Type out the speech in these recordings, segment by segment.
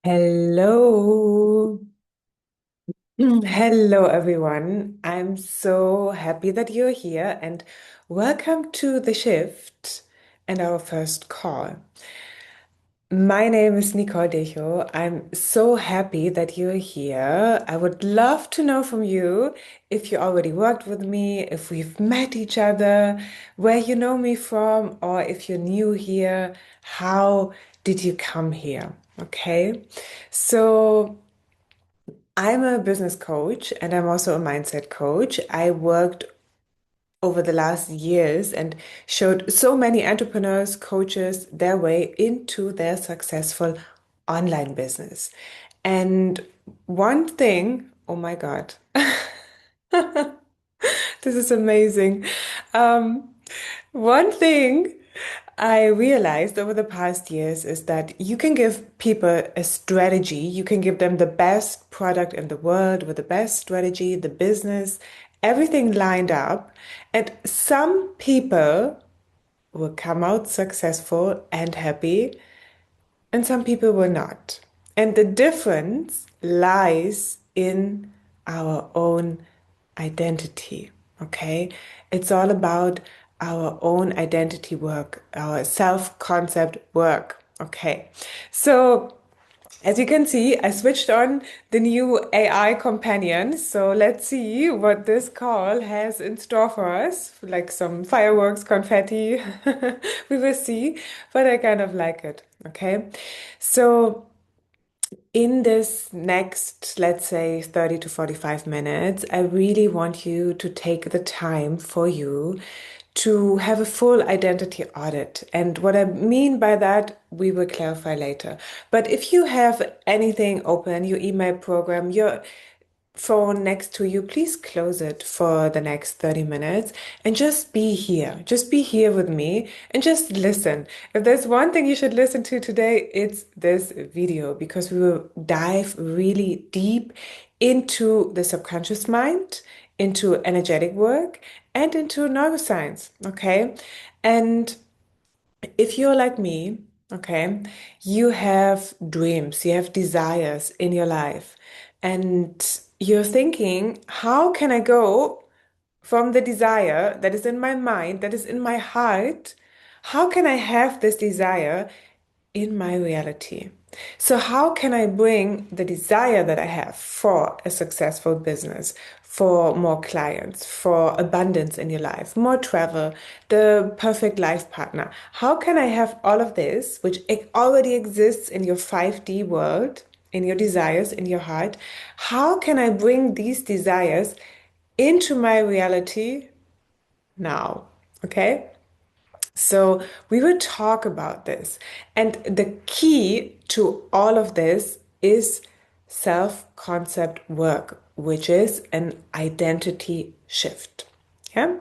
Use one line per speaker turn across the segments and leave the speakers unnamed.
Hello. Hello, everyone. I'm so happy that you're here and welcome to the shift and our first call. My name is Nicole Decho. I'm so happy that you're here. I would love to know from you if you already worked with me, if we've met each other, where you know me from, or if you're new here, how did you come here? Okay. So, I'm a business coach and I'm also a mindset coach. I worked over the last years and showed so many entrepreneurs, coaches their way into their successful online business. And one thing, oh my God, this is amazing. Um, One thing I realized over the past years is that you can give people a strategy. You can give them the best product in the world with the best strategy, the business, everything lined up. And some people will come out successful and happy, and some people will not. And the difference lies in our own identity. Okay. It's all about our own identity work, our self concept work. Okay. So, as you can see, I switched on the new AI companion. So let's see what this call has in store for us, like some fireworks, confetti. We will see, but I kind of like it. Okay. So in this next, let's say 30 to 45 minutes, I really want you to take the time for you to have a full identity audit. And what I mean by that, we will clarify later. But if you have anything open, your email program, your phone next to you, please close it for the next 30 minutes and just be here. Just be here with me and just listen. If there's one thing you should listen to today, it's this video because we will dive really deep into the subconscious mind, into energetic work, and into neuroscience. Okay. And if you're like me, okay, you have dreams, you have desires in your life, and you're thinking, how can I go from the desire that is in my mind, that is in my heart? How can I have this desire in my reality? So, how can I bring the desire that I have for a successful business, for more clients, for abundance in your life, more travel, the perfect life partner? How can I have all of this, which already exists in your 5D world, in your desires, in your heart? How can I bring these desires into my reality now? Okay. So we will talk about this. And the key to all of this is self-concept work, which is an identity shift. Yeah.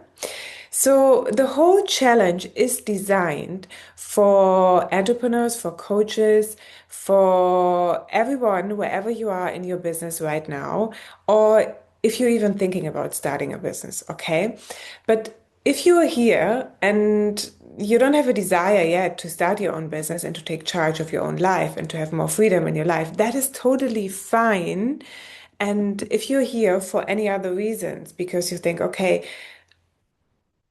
So the whole challenge is designed for entrepreneurs, for coaches, for everyone, wherever you are in your business right now, or if you're even thinking about starting a business, okay? But if you are here and you don't have a desire yet to start your own business and to take charge of your own life and to have more freedom in your life, that is totally fine. And if you're here for any other reasons, because you think, okay,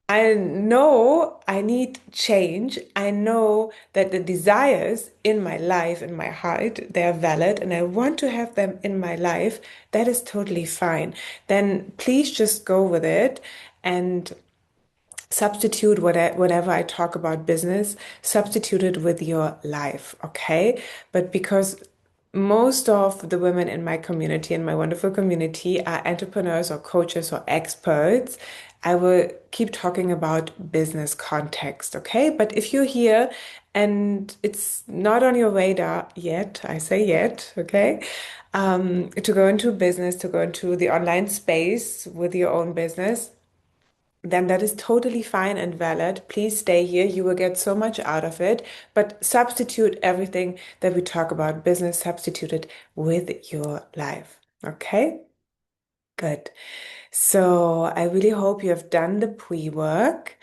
I know I need change. I know that the desires in my life, in my heart, they're valid and I want to have them in my life. That is totally fine. Then please just go with it and substitute whatever I talk about business, substitute it with your life, okay? But because most of the women in my community, in my wonderful community, are entrepreneurs or coaches or experts, I will keep talking about business context, okay? But if you're here and it's not on your radar yet, I say yet, okay? To go into business, to go into the online space with your own business, then that is totally fine and valid. Please stay here. You will get so much out of it. But substitute everything that we talk about business, substitute it with your life. Okay? Good. So I really hope you have done the pre-work.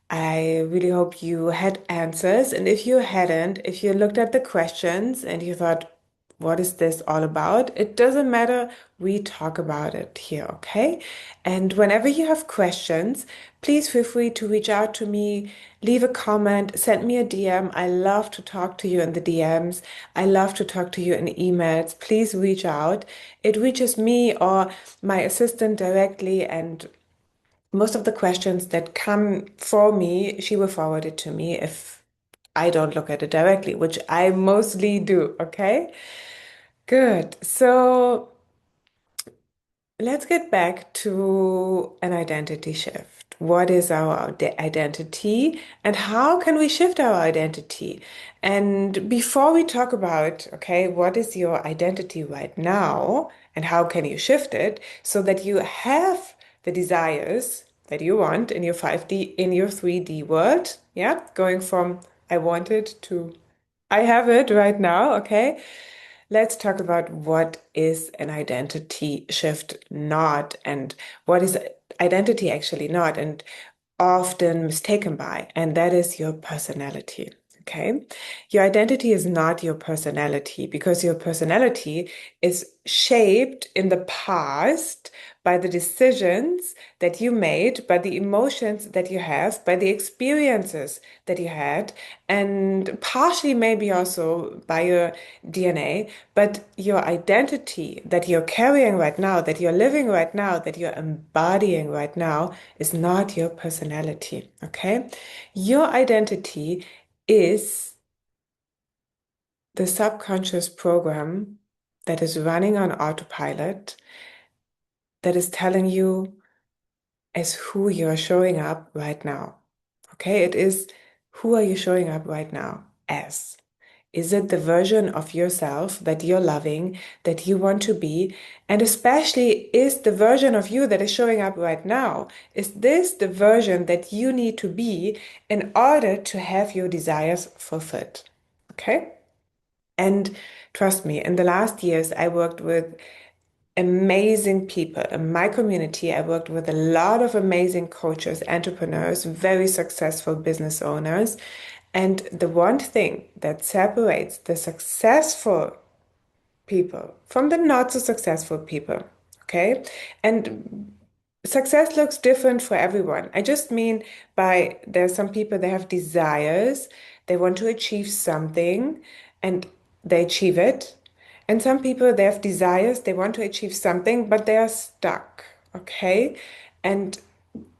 I really hope you had answers. And if you hadn't, if you looked at the questions and you thought, What is this all about? It doesn't matter. We talk about it here, okay? And whenever you have questions, please feel free to reach out to me, leave a comment, send me a DM. I love to talk to you in the DMs. I love to talk to you in emails. Please reach out. It reaches me or my assistant directly, and most of the questions that come for me, she will forward it to me if I don't look at it directly, which I mostly do, okay? Good. So let's get back to an identity shift. What is our identity and how can we shift our identity? And before we talk about, okay, what is your identity right now and how can you shift it so that you have the desires that you want in your 5D, in your 3D world? Yeah, going from I want it to I have it right now, okay? Let's talk about what is an identity shift not, and what is identity actually not, and often mistaken by, and that is your personality. Okay. Your identity is not your personality because your personality is shaped in the past by the decisions that you made, by the emotions that you have, by the experiences that you had, and partially maybe also by your DNA. But your identity that you're carrying right now, that you're living right now, that you're embodying right now is not your personality. Okay. Your identity is the subconscious program that is running on autopilot that is telling you as who you're showing up right now. Okay, it is who are you showing up right now as? Is it the version of yourself that you're loving, that you want to be? And especially, is the version of you that is showing up right now, is this the version that you need to be in order to have your desires fulfilled? Okay? And trust me, in the last years, I worked with amazing people in my community. I worked with a lot of amazing coaches, entrepreneurs, very successful business owners. And the one thing that separates the successful people from the not so successful people, okay? And success looks different for everyone. I just mean by there's some people they have desires, they want to achieve something and they achieve it. And some people they have desires, they want to achieve something, but they are stuck, okay? And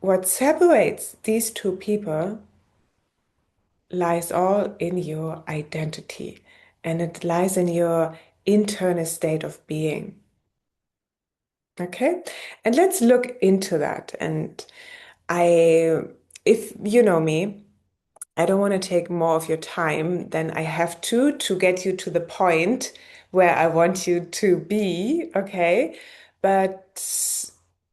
what separates these two people lies all in your identity, and it lies in your internal state of being. Okay, and let's look into that. And I, if you know me, I don't want to take more of your time than I have to get you to the point where I want you to be, okay? But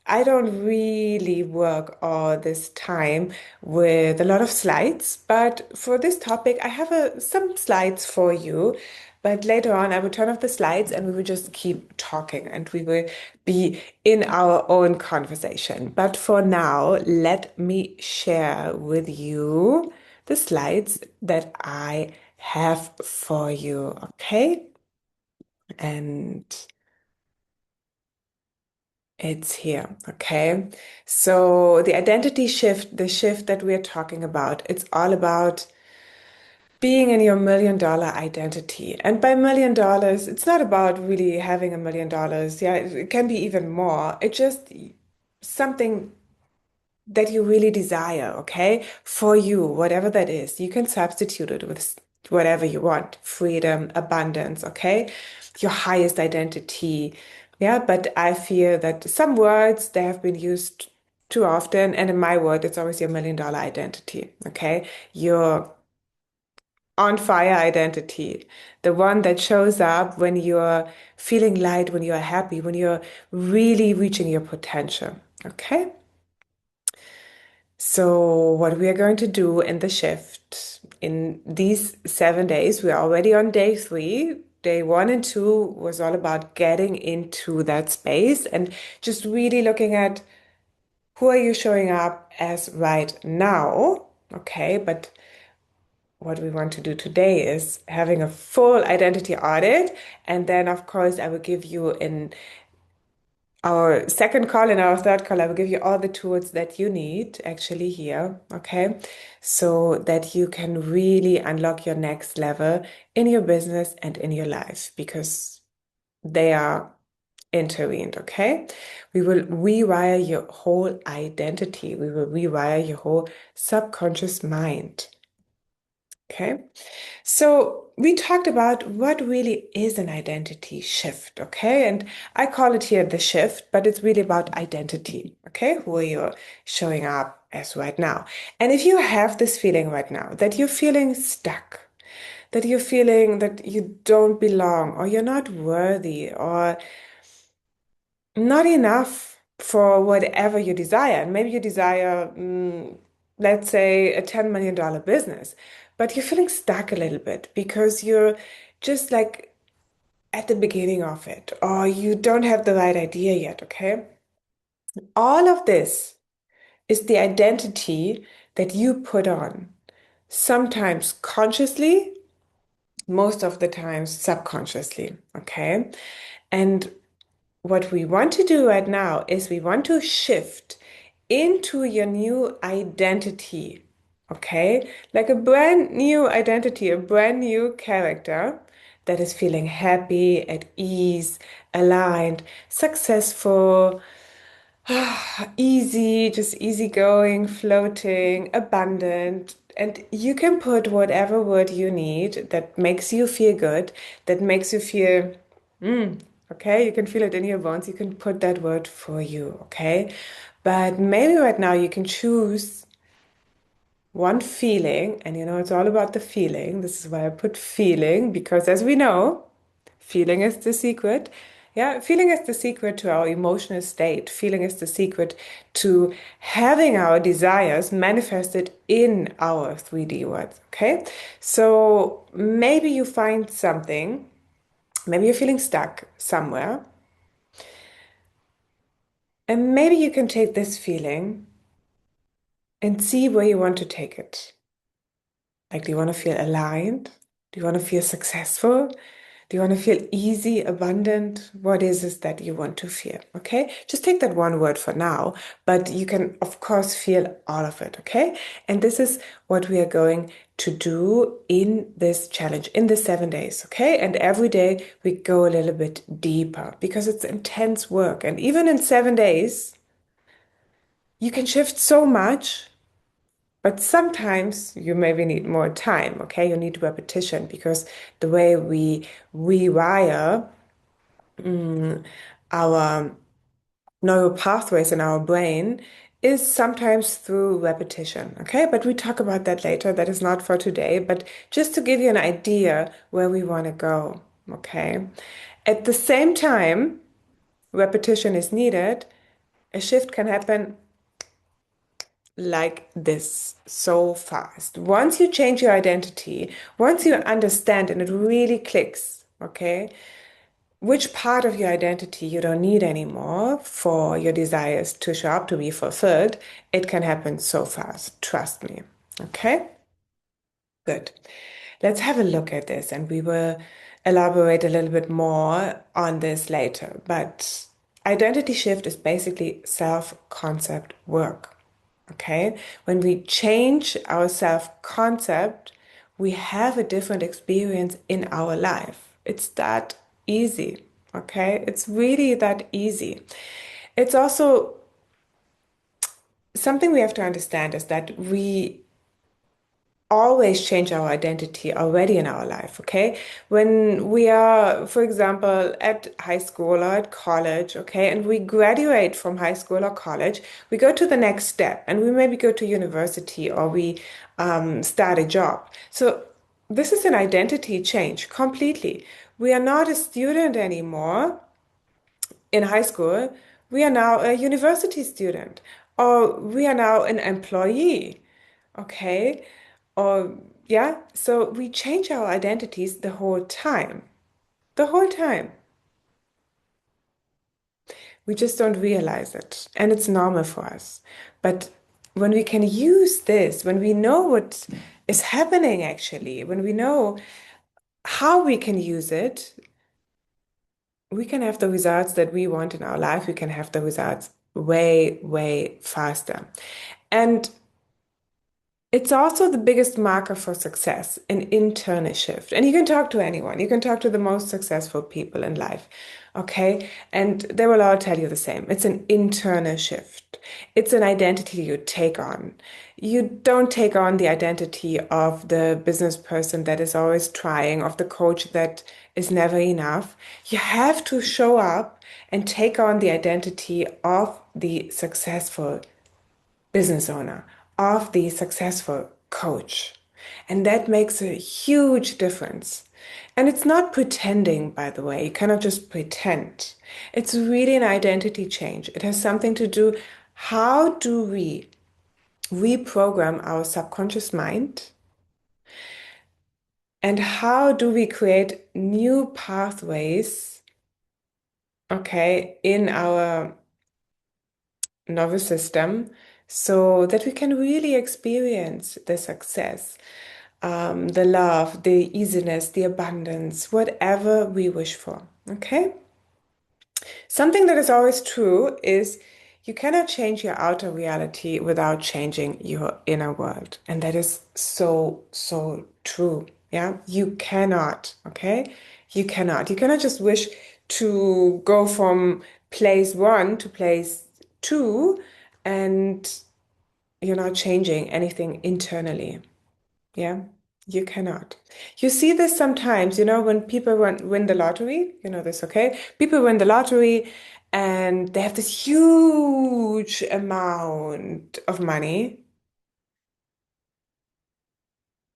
I don't really work all this time with a lot of slides, but for this topic, I have some slides for you. But later on, I will turn off the slides and we will just keep talking and we will be in our own conversation. But for now, let me share with you the slides that I have for you, okay? And it's here, okay? So the identity shift, the shift that we're talking about, it's all about being in your $1 million identity. And by $1 million, it's not about really having $1 million. Yeah, it can be even more. It's just something that you really desire, okay? For you, whatever that is, you can substitute it with whatever you want, freedom, abundance, okay? Your highest identity. Yeah, but I feel that some words they have been used too often, and in my word, it's always your $1 million identity, okay? Your on fire identity, the one that shows up when you're feeling light, when you're happy, when you're really reaching your potential, okay? So, what we are going to do in the shift in these 7 days, we're already on day three. Day one and two was all about getting into that space and just really looking at who are you showing up as right now, okay? But what we want to do today is having a full identity audit. And then, of course, I will give you in our second call and our third call, I will give you all the tools that you need actually here, okay? So that you can really unlock your next level in your business and in your life because they are intervened, okay? We will rewire your whole identity. We will rewire your whole subconscious mind, okay? So we talked about what really is an identity shift, okay? And I call it here the shift, but it's really about identity, okay? Who you're showing up as right now. And if you have this feeling right now that you're feeling stuck, that you're feeling that you don't belong or you're not worthy or not enough for whatever you desire. And maybe you desire, let's say, a $10 million business, but you're feeling stuck a little bit because you're just like at the beginning of it, or you don't have the right idea yet, okay? All of this is the identity that you put on, sometimes consciously, most of the times subconsciously, okay? And what we want to do right now is we want to shift into your new identity, okay? Like a brand new identity, a brand new character that is feeling happy, at ease, aligned, successful, easy, just easygoing, floating, abundant. And you can put whatever word you need that makes you feel good, that makes you feel, okay, you can feel it in your bones. You can put that word for you, okay? But maybe right now you can choose one feeling, and it's all about the feeling. This is why I put feeling, because as we know, feeling is the secret. Yeah, feeling is the secret to our emotional state. Feeling is the secret to having our desires manifested in our 3D words. Okay, so maybe you find something, maybe you're feeling stuck somewhere, and maybe you can take this feeling and see where you want to take it. Like, do you want to feel aligned? Do you want to feel successful? Do you want to feel easy, abundant? What is it that you want to feel? Okay, just take that one word for now, but you can, of course, feel all of it. Okay, and this is what we are going to do in this challenge, in the 7 days. Okay, and every day we go a little bit deeper because it's intense work. And even in 7 days, you can shift so much. But sometimes you maybe need more time, okay? You need repetition because the way we rewire our neural pathways in our brain is sometimes through repetition, okay? But we talk about that later. That is not for today, but just to give you an idea where we want to go, okay? At the same time, repetition is needed. A shift can happen like this so fast. Once you change your identity, once you understand and it really clicks, okay, which part of your identity you don't need anymore for your desires to show up to be fulfilled, it can happen so fast. Trust me. Okay? Good. Let's have a look at this and we will elaborate a little bit more on this later. But identity shift is basically self-concept work. Okay? When we change our self-concept, we have a different experience in our life. It's that easy. Okay? It's really that easy. It's also something we have to understand is that we always change our identity already in our life, okay? When we are, for example, at high school or at college, okay, and we graduate from high school or college, we go to the next step and we maybe go to university or we start a job. So this is an identity change completely. We are not a student anymore in high school. We are now a university student or we are now an employee. Okay. Or, yeah, so we change our identities the whole time. The whole time. We just don't realize it. And it's normal for us. But when we can use this, when we know what is happening actually. When we know how we can use it, we can have the results that we want in our life. We can have the results way, way faster. And it's also the biggest marker for success, an internal shift. And you can talk to anyone. You can talk to the most successful people in life. Okay. And they will all tell you the same. It's an internal shift. It's an identity you take on. You don't take on the identity of the business person that is always trying, of the coach that is never enough. You have to show up and take on the identity of the successful business owner, of the successful coach. And that makes a huge difference. And it's not pretending, by the way. You cannot just pretend. It's really an identity change. It has something to do, how do we reprogram our subconscious mind? And how do we create new pathways, okay, in our nervous system so that we can really experience the success, the love, the easiness, the abundance, whatever we wish for. Okay? Something that is always true is you cannot change your outer reality without changing your inner world. And that is so, so true. Yeah, you cannot. Okay? You cannot. You cannot just wish to go from place one to place two and you're not changing anything internally. Yeah, you cannot. You see this sometimes, when people win the lottery, you know this, okay? People win the lottery and they have this huge amount of money,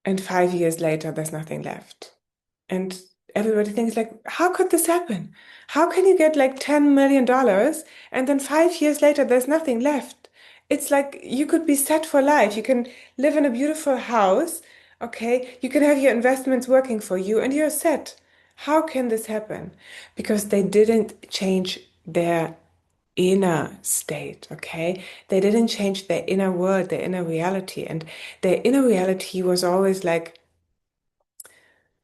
and 5 years later, there's nothing left. And everybody thinks like, how could this happen? How can you get like $10 million and then 5 years later there's nothing left? It's like you could be set for life. You can live in a beautiful house, okay? You can have your investments working for you and you're set. How can this happen? Because they didn't change their inner state, okay? They didn't change their inner world, their inner reality. And their inner reality was always like,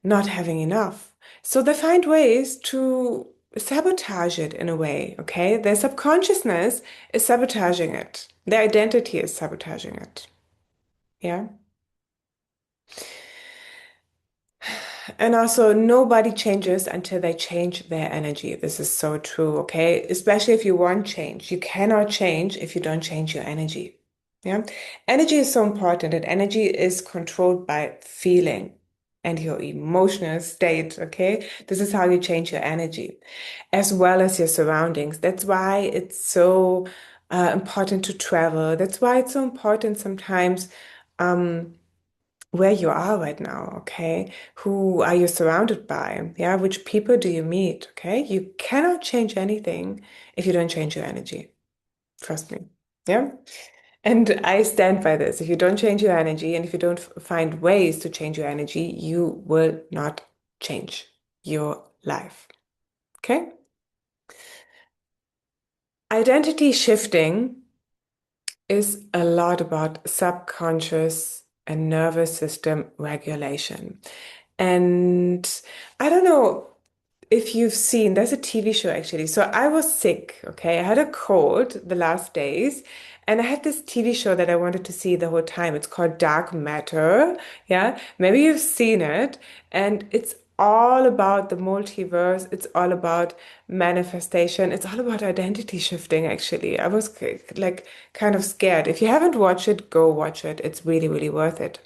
not having enough. So they find ways to sabotage it in a way, okay? Their subconsciousness is sabotaging it. Their identity is sabotaging it. Yeah. And also, nobody changes until they change their energy. This is so true, okay? Especially if you want change. You cannot change if you don't change your energy. Yeah. Energy is so important, and energy is controlled by feeling and your emotional state, okay? This is how you change your energy, as well as your surroundings. That's why it's so important to travel. That's why it's so important sometimes. Where you are right now, okay? Who are you surrounded by? Yeah, which people do you meet? Okay, you cannot change anything if you don't change your energy. Trust me. Yeah. And I stand by this. If you don't change your energy and if you don't find ways to change your energy, you will not change your life. Okay? Identity shifting is a lot about subconscious and nervous system regulation. And I don't know if you've seen, there's a TV show actually. So I was sick, okay? I had a cold the last days, and I had this TV show that I wanted to see the whole time. It's called Dark Matter. Yeah, maybe you've seen it. And it's all about the multiverse. It's all about manifestation. It's all about identity shifting, actually. I was like kind of scared. If you haven't watched it, go watch it. It's really, really worth it.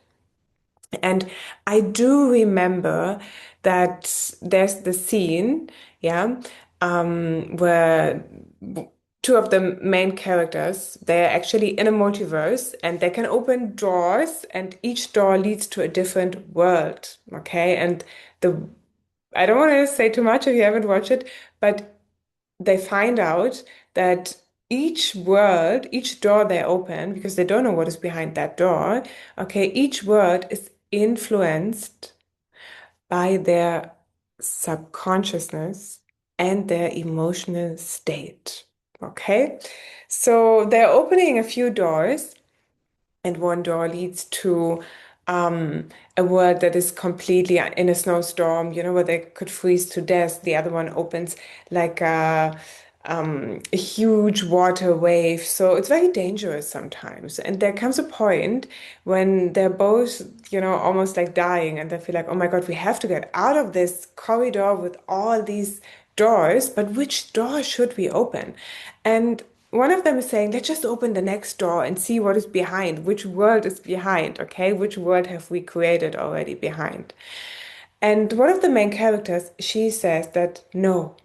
And I do remember that there's the scene, yeah, where two of the main characters, they're actually in a multiverse and they can open doors and each door leads to a different world, okay? And the I don't want to say too much if you haven't watched it, but they find out that each world, each door they open, because they don't know what is behind that door, okay, each world is influenced by their subconsciousness and their emotional state. Okay, so they're opening a few doors, and one door leads to a world that is completely in a snowstorm, where they could freeze to death. The other one opens like a huge water wave. So it's very dangerous sometimes. And there comes a point when they're both, almost like dying and they feel like, oh my God, we have to get out of this corridor with all these doors, but which door should we open? And one of them is saying, let's just open the next door and see what is behind, which world is behind, okay? Which world have we created already behind? And one of the main characters, she says that no,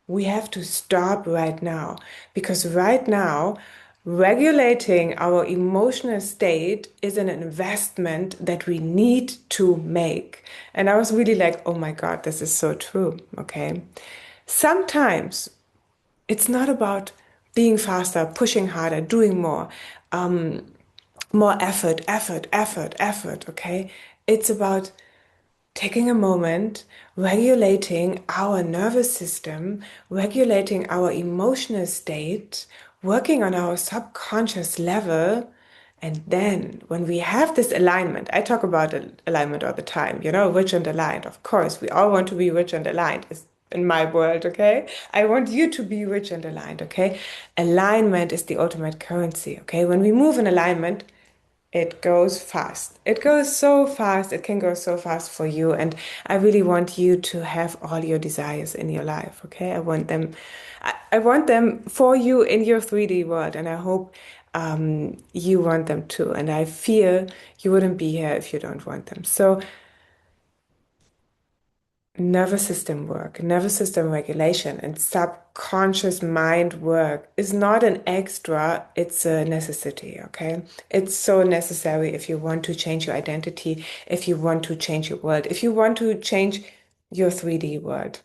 we have to stop right now because right now, regulating our emotional state is an investment that we need to make. And I was really like, oh my God, this is so true, okay? Sometimes it's not about being faster, pushing harder, doing more, more effort, okay? It's about taking a moment, regulating our nervous system, regulating our emotional state, working on our subconscious level. And then when we have this alignment, I talk about alignment all the time, rich and aligned. Of course, we all want to be rich and aligned. It's in my world, okay? I want you to be rich and aligned, okay? Alignment is the ultimate currency, okay? When we move in alignment, it goes fast. It goes so fast. It can go so fast for you. And I really want you to have all your desires in your life. Okay. I want them for you in your 3D world. And I hope you want them too. And I fear you wouldn't be here if you don't want them. So nervous system work, nervous system regulation, and subconscious mind work is not an extra, it's a necessity, okay? It's so necessary if you want to change your identity, if you want to change your world, if you want to change your 3D world.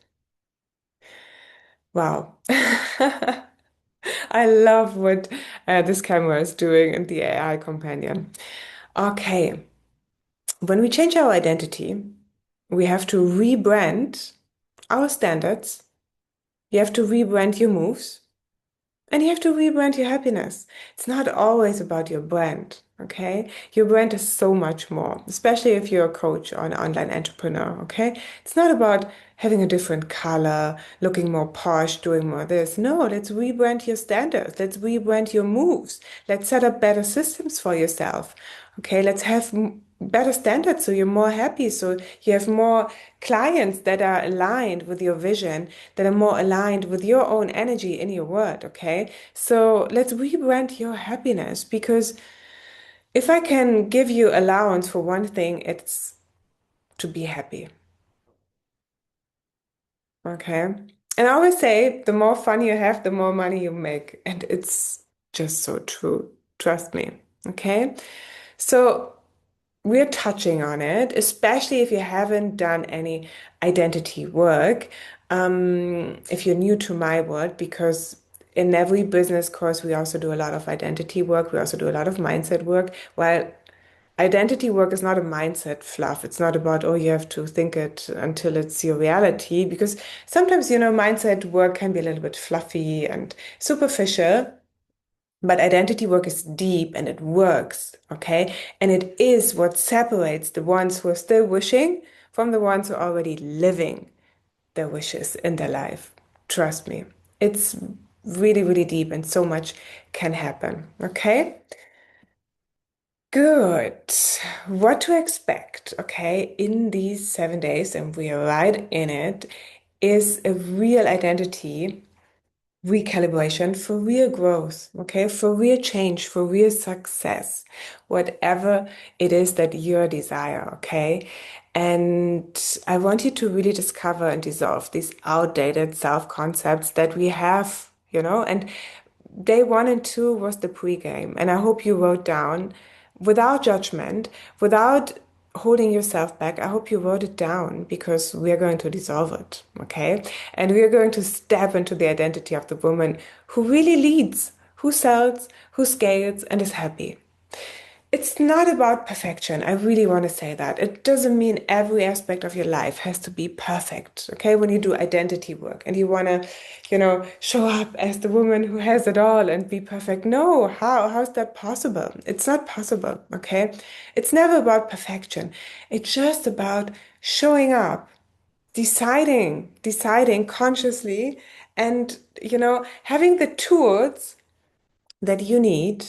Wow. I love what this camera is doing in the AI companion. Okay, when we change our identity, we have to rebrand our standards. You have to rebrand your moves and you have to rebrand your happiness. It's not always about your brand, okay? Your brand is so much more, especially if you're a coach or an online entrepreneur, okay? It's not about having a different color, looking more posh, doing more this. No, let's rebrand your standards. Let's rebrand your moves. Let's set up better systems for yourself. Okay, let's have better standards so you're more happy, so you have more clients that are aligned with your vision, that are more aligned with your own energy in your world. Okay, so let's rebrand your happiness because if I can give you allowance for one thing, it's to be happy. Okay. And I always say the more fun you have, the more money you make. And it's just so true. Trust me. Okay. So we're touching on it, especially if you haven't done any identity work. If you're new to my world, because in every business course, we also do a lot of identity work. We also do a lot of mindset work. While identity work is not a mindset fluff. It's not about, oh, you have to think it until it's your reality. Because sometimes, mindset work can be a little bit fluffy and superficial. But identity work is deep and it works, okay? And it is what separates the ones who are still wishing from the ones who are already living their wishes in their life. Trust me, it's really, really deep and so much can happen, okay? Good. What to expect, okay, in these 7 days, and we are right in it, is a real identity recalibration for real growth, okay, for real change, for real success, whatever it is that you desire, okay? And I want you to really discover and dissolve these outdated self-concepts that we have, and day 1 and 2 was the pregame. And I hope you wrote down without judgment, without holding yourself back. I hope you wrote it down because we are going to dissolve it, okay? And we are going to step into the identity of the woman who really leads, who sells, who scales, and is happy. It's not about perfection. I really want to say that. It doesn't mean every aspect of your life has to be perfect. Okay. When you do identity work and you want to, show up as the woman who has it all and be perfect. No, how's that possible? It's not possible. Okay. It's never about perfection. It's just about showing up, deciding consciously and, having the tools that you need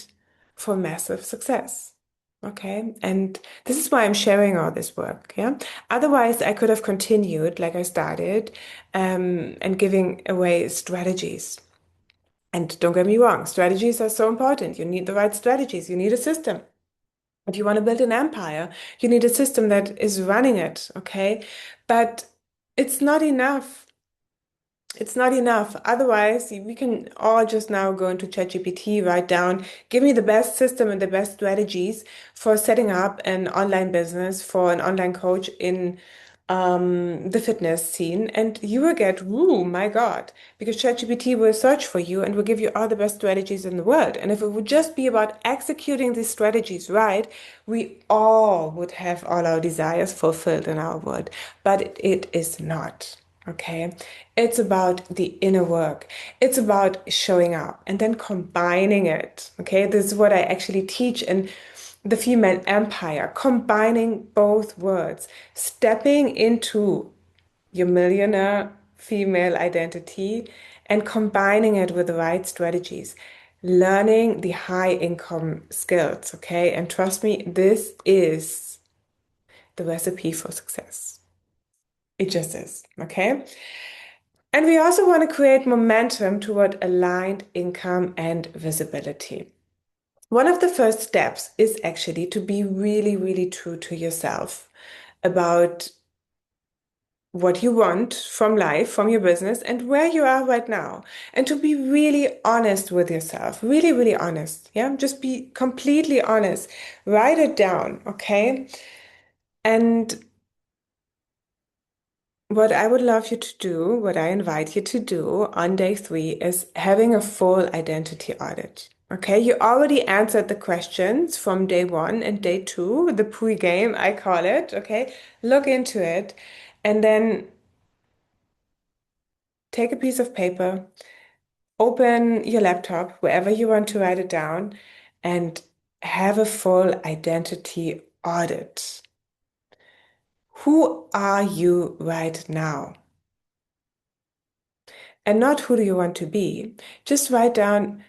for massive success. Okay. And this is why I'm sharing all this work. Yeah. Otherwise, I could have continued like I started, and giving away strategies. And don't get me wrong, strategies are so important. You need the right strategies. You need a system. If you want to build an empire, you need a system that is running it. Okay. But it's not enough. It's not enough. Otherwise, we can all just now go into ChatGPT, write down, give me the best system and the best strategies for setting up an online business for an online coach in the fitness scene. And you will get, ooh, my God, because ChatGPT will search for you and will give you all the best strategies in the world. And if it would just be about executing these strategies right, we all would have all our desires fulfilled in our world. But it is not. Okay. It's about the inner work. It's about showing up and then combining it. Okay. This is what I actually teach in the female empire, combining both words, stepping into your millionaire female identity and combining it with the right strategies, learning the high income skills. Okay. And trust me, this is the recipe for success. It just is. Okay. And we also want to create momentum toward aligned income and visibility. One of the first steps is actually to be really, really true to yourself about what you want from life, from your business, and where you are right now. And to be really honest with yourself, really, really honest. Yeah, just be completely honest. Write it down, okay? And what I would love you to do, what I invite you to do on day 3 is having a full identity audit. Okay, you already answered the questions from day 1 and day 2, the pre-game, I call it. Okay, look into it and then take a piece of paper, open your laptop, wherever you want to write it down, and have a full identity audit. Who are you right now? And not who do you want to be. Just write down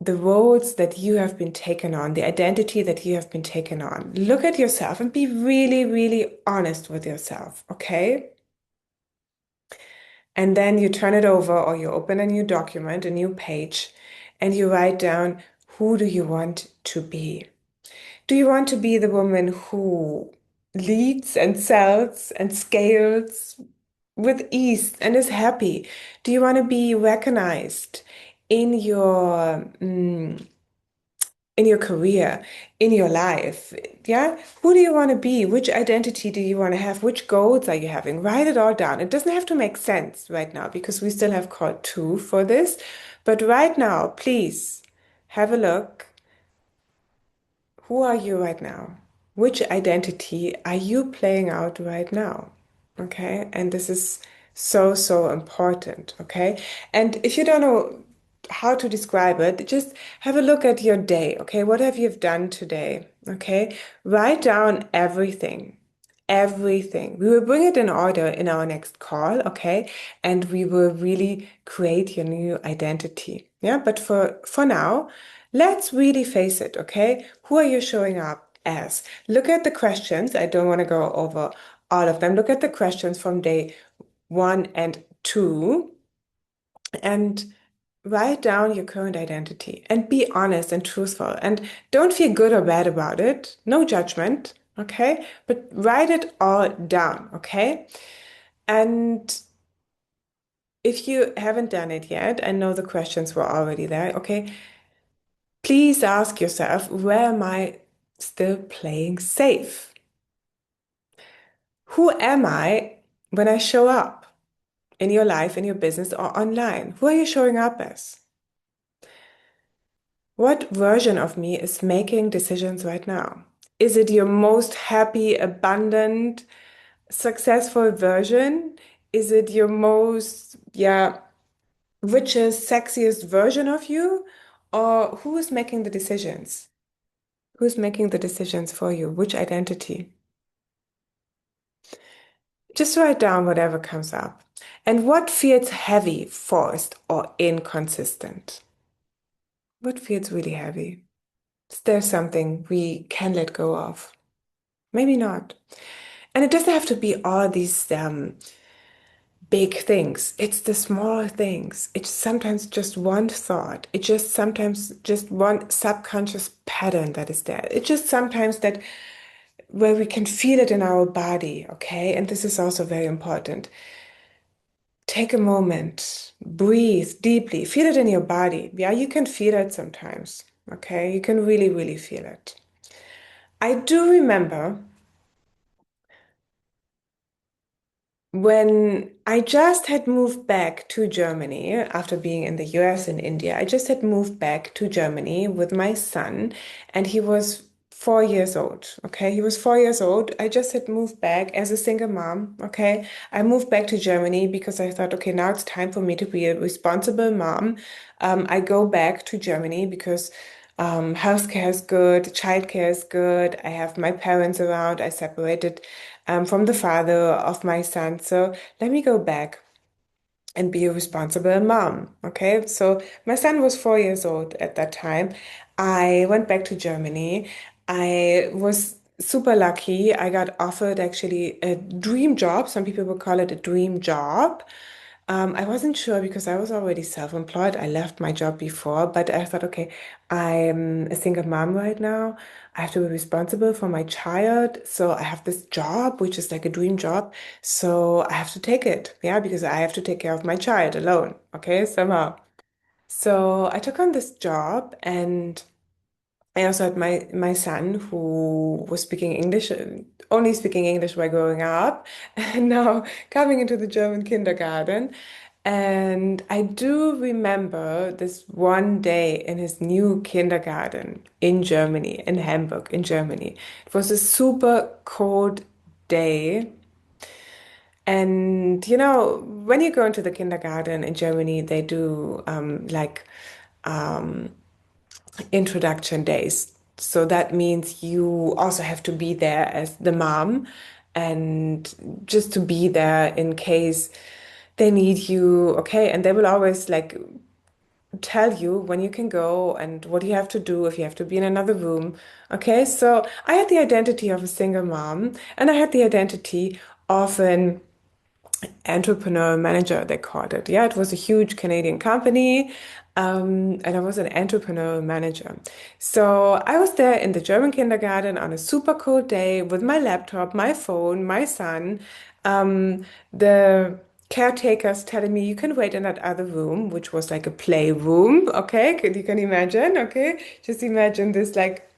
the roads that you have been taken on, the identity that you have been taken on. Look at yourself and be really, really honest with yourself, okay? And then you turn it over or you open a new document, a new page, and you write down who do you want to be? Do you want to be the woman who leads and sells and scales with ease and is happy? Do you want to be recognized in your career, in your life? Yeah? Who do you want to be? Which identity do you want to have? Which goals are you having? Write it all down. It doesn't have to make sense right now because we still have call 2 for this. But right now, please have a look. Who are you right now? Which identity are you playing out right now? Okay. And this is so, so important. Okay. And if you don't know how to describe it, just have a look at your day. Okay. What have you done today? Okay. Write down everything. Everything. We will bring it in order in our next call, okay? And we will really create your new identity. Yeah, but for now, let's really face it, okay? Who are you showing up as? Look at the questions. I don't want to go over all of them. Look at the questions from day 1 and 2 and write down your current identity and be honest and truthful and don't feel good or bad about it. No judgment, okay? But write it all down, okay? And if you haven't done it yet, I know the questions were already there, okay? Please ask yourself, where am I still playing safe? Who am I when I show up in your life, in your business, or online? Who are you showing up as? What version of me is making decisions right now? Is it your most happy, abundant, successful version? Is it your most, yeah, richest, sexiest version of you? Or who is making the decisions? Who's making the decisions for you? Which identity? Just write down whatever comes up. And what feels heavy, forced, or inconsistent? What feels really heavy? Is there something we can let go of? Maybe not. And it doesn't have to be all these big things. It's the small things. It's sometimes just one thought. It's just sometimes just one subconscious pattern that is there. It's just sometimes that where we can feel it in our body, okay? And this is also very important. Take a moment, breathe deeply, feel it in your body. Yeah, you can feel it sometimes, okay? You can really, really feel it. I do remember when I just had moved back to Germany after being in the US and India. I just had moved back to Germany with my son, and he was 4 years old. Okay, he was 4 years old. I just had moved back as a single mom. Okay, I moved back to Germany because I thought, okay, now it's time for me to be a responsible mom. I go back to Germany because healthcare is good, childcare is good. I have my parents around. I separated from the father of my son. So let me go back and be a responsible mom. Okay. So my son was 4 years old at that time. I went back to Germany. I was super lucky. I got offered actually a dream job. Some people would call it a dream job. I wasn't sure because I was already self-employed. I left my job before, but I thought, okay, I'm a single mom right now. I have to be responsible for my child. So I have this job, which is like a dream job. So I have to take it. Yeah, because I have to take care of my child alone. Okay, somehow. So I took on this job, and I also had my son who was speaking English, only speaking English while growing up, and now coming into the German kindergarten. And I do remember this one day in his new kindergarten in Germany, in Hamburg, in Germany. It was a super cold day. And when you go into the kindergarten in Germany, they do um, introduction days. So that means you also have to be there as the mom and just to be there in case they need you. Okay. And they will always like tell you when you can go and what you have to do if you have to be in another room. Okay. So I had the identity of a single mom, and I had the identity of an entrepreneur manager, they called it. Yeah, it was a huge Canadian company. And I was an entrepreneur manager. So I was there in the German kindergarten on a super cold day with my laptop, my phone, my son. The caretakers telling me you can wait in that other room, which was like a playroom. Okay, you can imagine. Okay, just imagine this like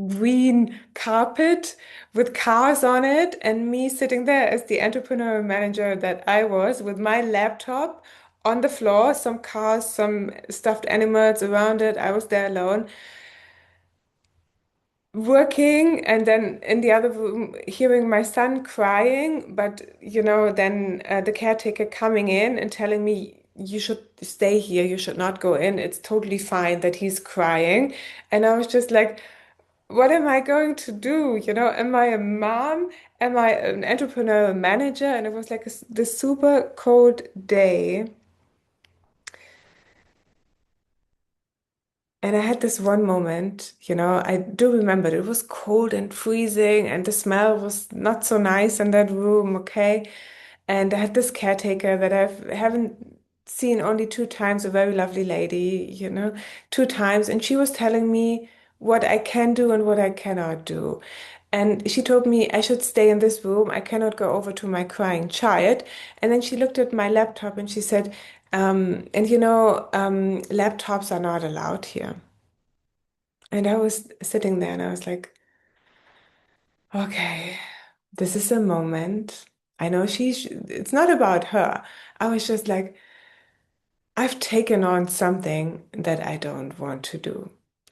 green carpet with cars on it, and me sitting there as the entrepreneur manager that I was with my laptop on the floor, some cars, some stuffed animals around it. I was there alone working, and then in the other room hearing my son crying, but then the caretaker coming in and telling me you should stay here, you should not go in, it's totally fine that he's crying. And I was just like, what am I going to do? Am I a mom? Am I an entrepreneurial manager? And it was like this super cold day. And I had this one moment, I do remember it was cold and freezing, and the smell was not so nice in that room, okay? And I had this caretaker that haven't seen only 2 times, a very lovely lady, 2 times, and she was telling me what I can do and what I cannot do. And she told me I should stay in this room. I cannot go over to my crying child. And then she looked at my laptop and she said, laptops are not allowed here. And I was sitting there and I was like, okay, this is a moment. I know it's not about her. I was just like, I've taken on something that I don't want to do.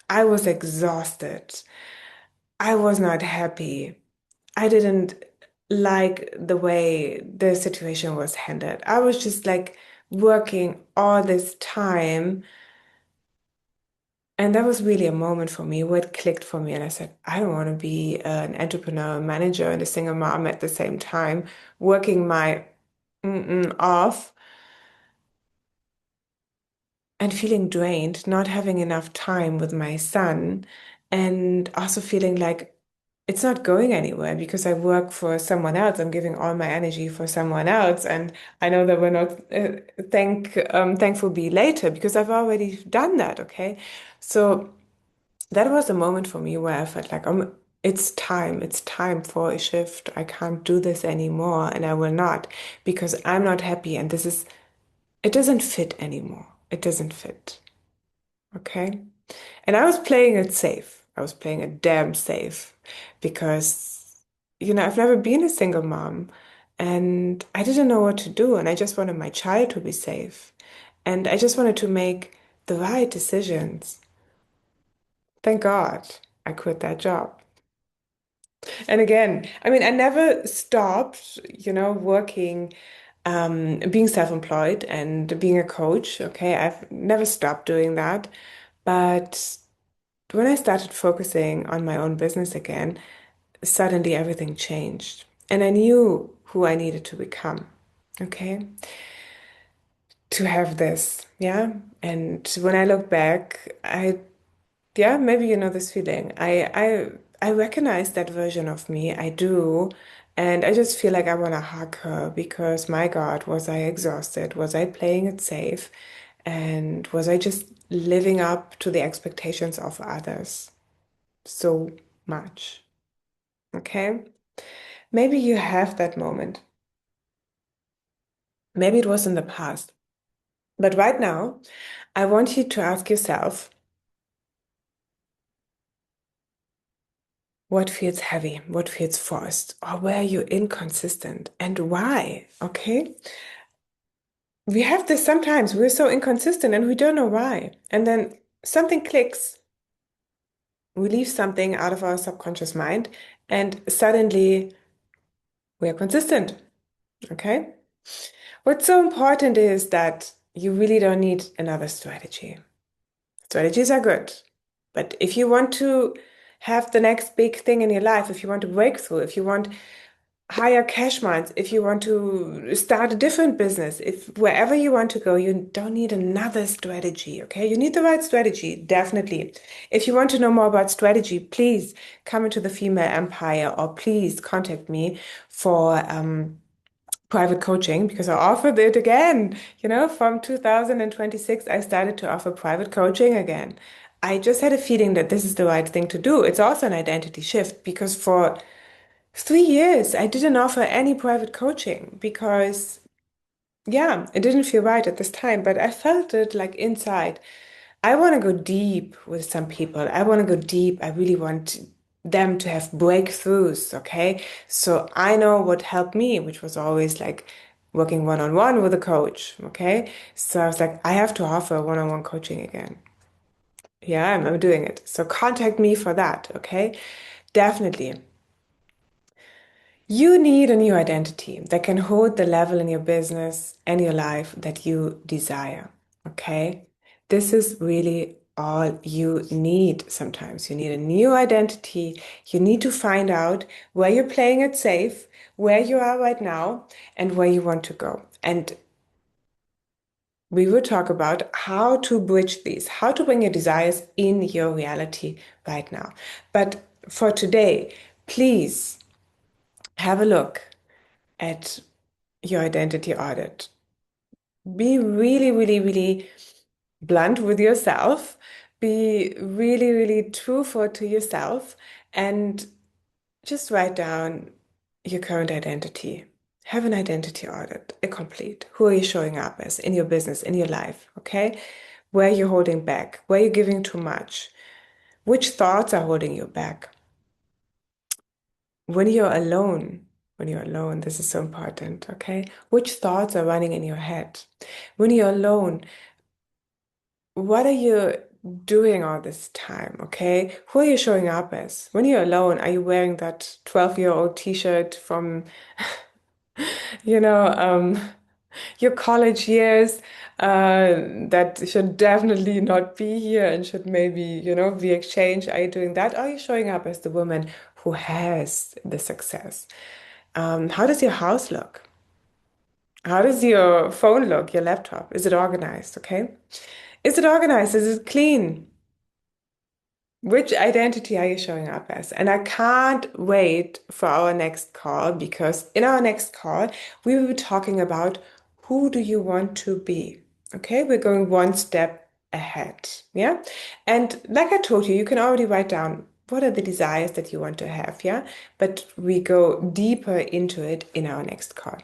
I was exhausted. I was not happy. I didn't like the way the situation was handled. I was just like working all this time. And that was really a moment for me where it clicked for me. And I said, I don't want to be an entrepreneur, manager, and a single mom at the same time, working my off and feeling drained, not having enough time with my son, and also feeling like it's not going anywhere because I work for someone else. I'm giving all my energy for someone else, and I know that we're not thankful be later because I've already done that. Okay, so that was a moment for me where I felt like it's time. It's time for a shift. I can't do this anymore, and I will not because I'm not happy, and it doesn't fit anymore. It doesn't fit. Okay. And I was playing it safe. I was playing it damn safe because, I've never been a single mom and I didn't know what to do. And I just wanted my child to be safe. And I just wanted to make the right decisions. Thank God I quit that job. And again, I mean, I never stopped, working, being self-employed and being a coach. Okay. I've never stopped doing that. But when I started focusing on my own business again, suddenly everything changed. And I knew who I needed to become, okay, to have this, yeah. And when I look back, yeah, maybe you know this feeling. I recognize that version of me. I do. And I just feel like I want to hug her because my God, was I exhausted? Was I playing it safe? And was I just living up to the expectations of others so much? Okay. Maybe you have that moment. Maybe it was in the past. But right now, I want you to ask yourself what feels heavy, what feels forced, or where you're inconsistent and why. Okay. We have this sometimes. We're so inconsistent and we don't know why. And then something clicks. We leave something out of our subconscious mind, and suddenly we are consistent. Okay. What's so important is that you really don't need another strategy. Strategies are good. But if you want to have the next big thing in your life, if you want to break through, if you want higher cash minds, if you want to start a different business, if wherever you want to go, you don't need another strategy, okay? You need the right strategy, definitely. If you want to know more about strategy, please come into the Female Empire or please contact me for private coaching because I offered it again. From 2026, I started to offer private coaching again. I just had a feeling that this is the right thing to do. It's also an identity shift because for 3 years, I didn't offer any private coaching because, yeah, it didn't feel right at this time, but I felt it like inside. I want to go deep with some people. I want to go deep. I really want them to have breakthroughs, okay? So I know what helped me, which was always like working one-on-one with a coach, okay? So I was like, I have to offer one-on-one coaching again. Yeah, I'm doing it. So contact me for that, okay? Definitely. You need a new identity that can hold the level in your business and your life that you desire. Okay? This is really all you need sometimes. You need a new identity. You need to find out where you're playing it safe, where you are right now, and where you want to go. And we will talk about how to bridge these, how to bring your desires in your reality right now. But for today, please have a look at your identity audit. Be really, really, really blunt with yourself. Be really, really truthful to yourself and just write down your current identity. Have an identity audit, a complete. Who are you showing up as in your business, in your life? Okay. Where you're holding back, where you're giving too much, which thoughts are holding you back. When you're alone, this is so important, okay? Which thoughts are running in your head? When you're alone, what are you doing all this time? Okay. Who are you showing up as? When you're alone, are you wearing that 12-year-old t-shirt from, you know, your college years that should definitely not be here and should maybe, be exchanged? Are you doing that? Or are you showing up as the woman who has the success? How does your house look? How does your phone look, your laptop? Is it organized? Okay. Is it organized? Is it clean? Which identity are you showing up as? And I can't wait for our next call because in our next call, we will be talking about who do you want to be? Okay, we're going one step ahead. Yeah. And like I told you, you can already write down what are the desires that you want to have. Yeah. But we go deeper into it in our next call.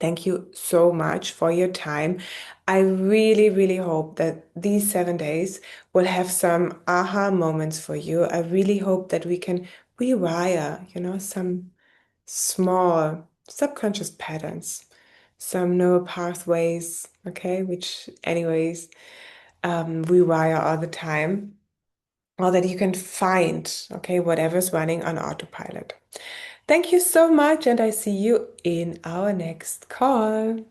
Thank you so much for your time. I really, really hope that these 7 days will have some aha moments for you. I really hope that we can rewire, some small subconscious patterns, some neural pathways, okay, which anyways, rewire all the time, or that you can find, okay, whatever's running on autopilot. Thank you so much, and I see you in our next call.